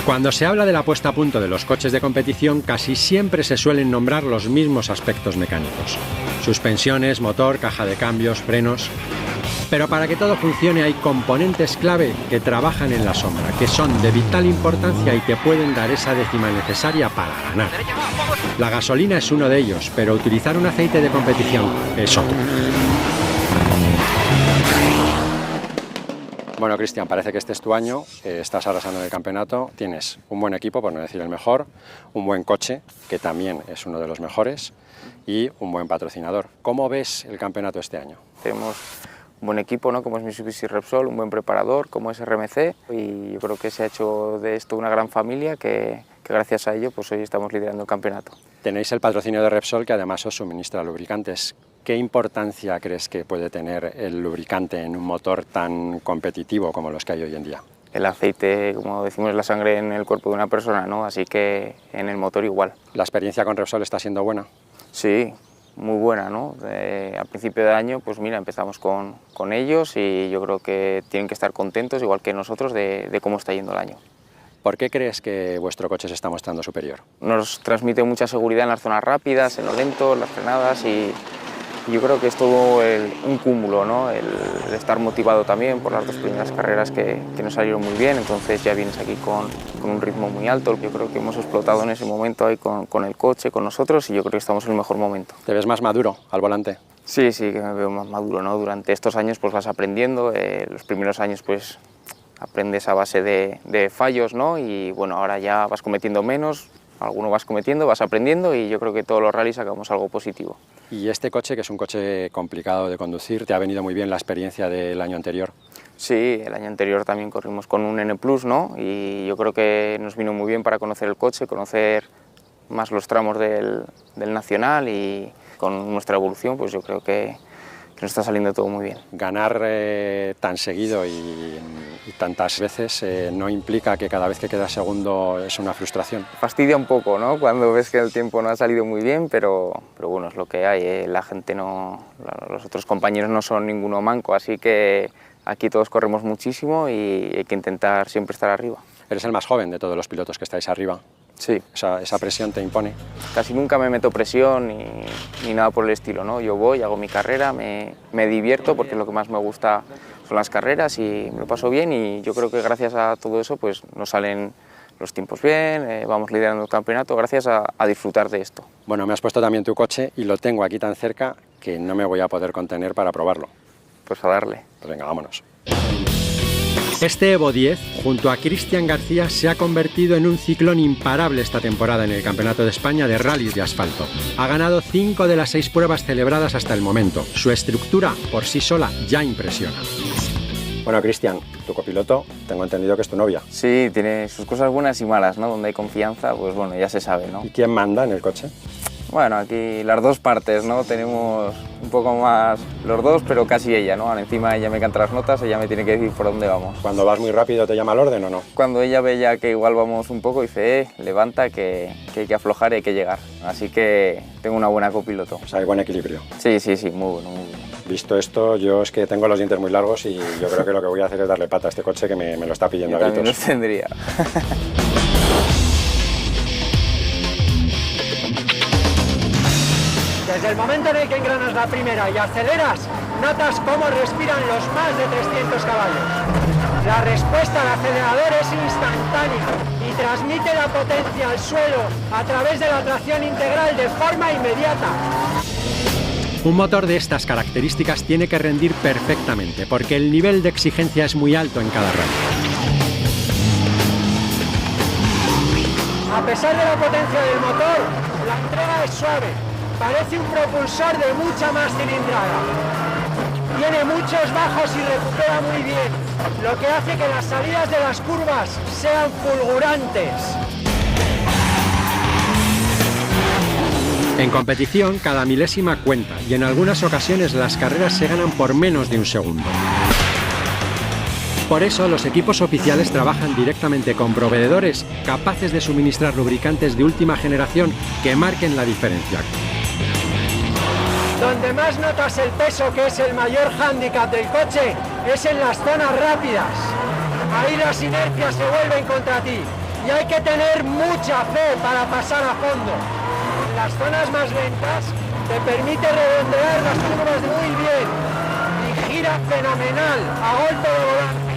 Cuando se habla de la puesta a punto de los coches de competición, casi siempre se suelen nombrar los mismos aspectos mecánicos: suspensiones, motor, caja de cambios, frenos. Pero para que todo funcione hay componentes clave que trabajan en la sombra, que son de vital importancia y que pueden dar esa décima necesaria para ganar. La gasolina es uno de ellos, pero utilizar un aceite de competición es otro. Bueno, Cristian, parece que este es tu año, estás arrasando en el campeonato, tienes un buen equipo, por no decir el mejor, un buen coche, que también es uno de los mejores, y un buen patrocinador. ¿Cómo ves el campeonato este año? Tenemos un buen equipo, ¿no? Como es Mitsubishi Repsol, un buen preparador, como es RMC, y yo creo que se ha hecho de esto una gran familia que gracias a ello pues hoy estamos liderando el campeonato. Tenéis el patrocinio de Repsol, que además os suministra lubricantes. ¿Qué importancia crees que puede tener el lubricante en un motor tan competitivo como los que hay hoy en día? El aceite, como decimos, es la sangre en el cuerpo de una persona, ¿no? Así que en el motor igual. ¿La experiencia con Repsol está siendo buena? Sí, muy buena, ¿no? Al principio de año, pues mira, empezamos con ellos y yo creo que tienen que estar contentos, igual que nosotros, de cómo está yendo el año. ¿Por qué crees que vuestro coche se está mostrando superior? Nos transmite mucha seguridad en las zonas rápidas, en lo lento, en las frenadas y yo creo que es todo un cúmulo, ¿no? El estar motivado también por las dos primeras carreras que nos salieron muy bien, entonces ya vienes aquí con un ritmo muy alto. Yo creo que hemos explotado en ese momento ahí con el coche, con nosotros, y yo creo que estamos en el mejor momento. ¿Te ves más maduro al volante? Sí, sí, que me veo más maduro, ¿no? Durante estos años pues vas aprendiendo, los primeros años pues aprendes a base de fallos, ¿no? Y bueno, ahora ya vas cometiendo menos, alguno vas cometiendo, vas aprendiendo y yo creo que todos los rallies sacamos algo positivo. ¿Y este coche, que es un coche complicado de conducir, te ha venido muy bien la experiencia del año anterior? Sí, el año anterior también corrimos con un N+, ¿no? Y yo creo que nos vino muy bien para conocer el coche, conocer más los tramos del Nacional, y con nuestra evolución pues yo creo que nos está saliendo todo muy bien. Ganar tan seguido y tantas veces no implica que cada vez que quedas segundo es una frustración. Fastidia un poco, ¿no? Cuando ves que el tiempo no ha salido muy bien, pero bueno, es lo que hay. La gente no, los otros compañeros no son ninguno manco, así que aquí todos corremos muchísimo y hay que intentar siempre estar arriba. Eres el más joven de todos los pilotos que estáis arriba. Sí. ¿Esa presión te impone? Casi nunca me meto presión ni nada por el estilo, ¿no? Yo voy, hago mi carrera, me divierto porque lo que más me gusta son las carreras y me lo paso bien, y yo creo que gracias a todo eso pues nos salen los tiempos bien, vamos liderando el campeonato gracias a disfrutar de esto. Bueno, me has puesto también tu coche y lo tengo aquí tan cerca que no me voy a poder contener para probarlo. Pues a darle. Pues venga, vámonos. Este Evo 10, junto a Cristian García, se ha convertido en un ciclón imparable esta temporada en el Campeonato de España de rallies de asfalto. Ha ganado 5 de las 6 pruebas celebradas hasta el momento. Su estructura, por sí sola, ya impresiona. Bueno, Cristian, tu copiloto, tengo entendido que es tu novia. Sí, tiene sus cosas buenas y malas, ¿no? Donde hay confianza, pues bueno, ya se sabe, ¿no? ¿Y quién manda en el coche? Bueno, aquí las dos partes, ¿no? Tenemos un poco más los dos, pero casi ella, ¿no? Encima ella me canta las notas, ella me tiene que decir por dónde vamos. ¿Cuando vas muy rápido te llama al orden o no? Cuando ella ve ya que igual vamos un poco, dice, levanta, que hay que aflojar y hay que llegar. Así que tengo una buena copiloto. O sea, hay buen equilibrio. Sí, muy bueno, muy bueno. Visto esto, yo es que tengo los dientes muy largos y yo creo que lo que voy a hacer es darle pata a este coche que me lo está pidiendo Yo a gritos. también los tendría. Desde el momento en el que engranas la primera y aceleras, notas cómo respiran los más de 300 caballos. La respuesta al acelerador es instantánea y transmite la potencia al suelo a través de la tracción integral de forma inmediata. Un motor de estas características tiene que rendir perfectamente, porque el nivel de exigencia es muy alto en cada rally. A pesar de la potencia del motor, la entrega es suave. Parece un propulsor de mucha más cilindrada. Tiene muchos bajos y recupera muy bien, lo que hace que las salidas de las curvas sean fulgurantes. En competición, cada milésima cuenta y en algunas ocasiones las carreras se ganan por menos de un segundo. Por eso, los equipos oficiales trabajan directamente con proveedores capaces de suministrar lubricantes de última generación que marquen la diferencia. Donde más notas el peso, que es el mayor hándicap del coche, es en las zonas rápidas. Ahí las inercias se vuelven contra ti. y hay que tener mucha fe para pasar a fondo. En las zonas más lentas te permite redondear las curvas muy bien y gira fenomenal a golpe de volante.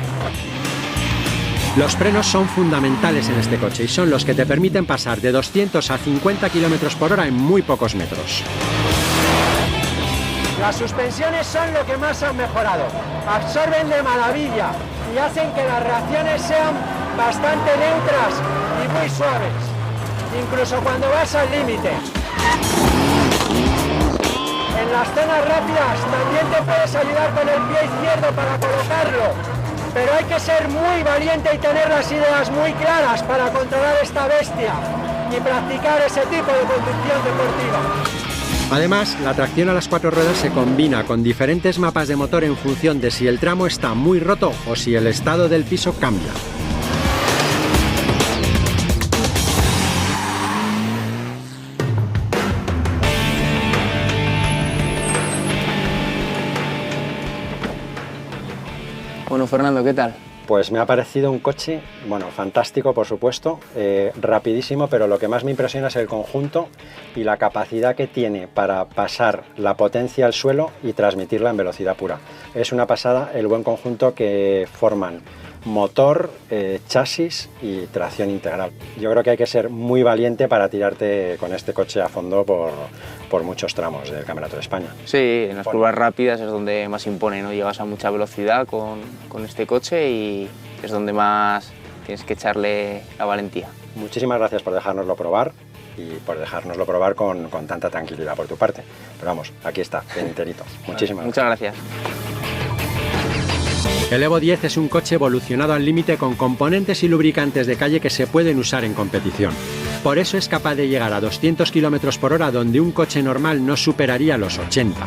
Los frenos son fundamentales en este coche y son los que te permiten pasar de 200 a 50 km por hora en muy pocos metros. Las suspensiones son lo que más han mejorado, absorben de maravilla y hacen que las reacciones sean bastante neutras y muy suaves, incluso cuando vas al límite. En las zonas rápidas también te puedes ayudar con el pie izquierdo para colocarlo, pero hay que ser muy valiente y tener las ideas muy claras para controlar esta bestia y practicar ese tipo de conducción deportiva. Además, la tracción a las 4 ruedas se combina con diferentes mapas de motor en función de si el tramo está muy roto o si el estado del piso cambia. Bueno, Fernando, ¿qué tal? Pues me ha parecido un coche, bueno, fantástico por supuesto, rapidísimo, pero lo que más me impresiona es el conjunto y la capacidad que tiene para pasar la potencia al suelo y transmitirla en velocidad pura. Es una pasada el buen conjunto que forman motor, chasis y tracción integral. Yo creo que hay que ser muy valiente para tirarte con este coche a fondo por muchos tramos del Campeonato de España. Sí, en las curvas rápidas es donde más impone, ¿no? Llegas a mucha velocidad con este coche y es donde más tienes que echarle la valentía. Muchísimas gracias por dejárnoslo probar y por dejárnoslo probar con tanta tranquilidad por tu parte. Pero vamos, aquí está, enterito. Muchísimas Muchas gracias. El Evo 10 es un coche evolucionado al límite con componentes y lubricantes de calle que se pueden usar en competición. Por eso es capaz de llegar a 200 km por hora donde un coche normal no superaría los 80.